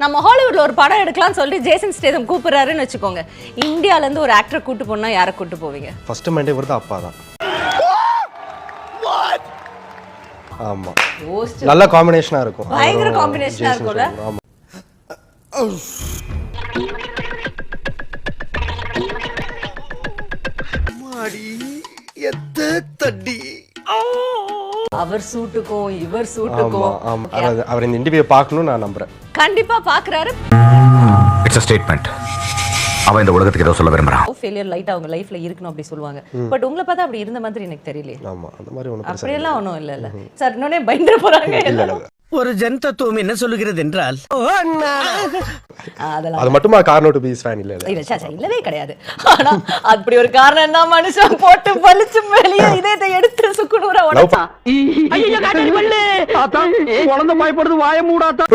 நம்ம ஹாலிவுட்ல ஒரு படம் எடுக்கலாம்னு சொல்லி ஜேசன் ஸ்டேதம் கூப்பிடுறாருன்னு வச்சுக்கோங்க, இந்தியால இருந்து ஒரு ஆக்டரை கூட்டு போனா யாரை கூட்டு போவீங்க? ஃபர்ஸ்ட் மைண்டே வருது அப்பா தான். ஆமா, நல்ல காம்பினேஷனா இருக்கும். பயங்கர காம்பினேஷனா இருக்கும்ல. ஆமா. மாடி எத்த தடி அவர் சூட்டுக்கும் இவர் சூட்டுக்கும். ஆமா, அவர் இந்த இன்டர்வியூ பார்க்கணும் நான் நம்புறேன். கண்டிப்பா பாக்குறாரு. It's a statement. அவன் இந்த உலகத்துக்கு ஏதோ சொல்ல விரும்புறான். ஃபெயிலியர் லைட் அவங்க லைஃப்ல இருக்கணும் அப்படி சொல்லுவாங்க. பட் உங்களை பார்த்தா அப்படி இருந்த மாதிரி எனக்கு தெரியலையே. ஆமா, அந்த மாதிரி ஒண்ணு அப்படி எல்லாம் ஒண்ணும் இல்ல. சார் இன்னொன்னே பயந்துற போறாங்க. ஒரு ஜன் தத்துவம் என்ன சொல்லுகிறது என்றால் அதெல்லாம் அது மட்டுமா காரணம் டு பி ஃபேன் இல்ல. இல்லவே கிடையாது. ஆனா அப்படி ஒரு காரணம் தான் மனுஷன் போட்டு பலிச்சு வெளியே இதயத்தை எடுத்து சுக்குநூறா உடைச்சான். குழந்தை பயப்படுது, வாய மூடாதான்.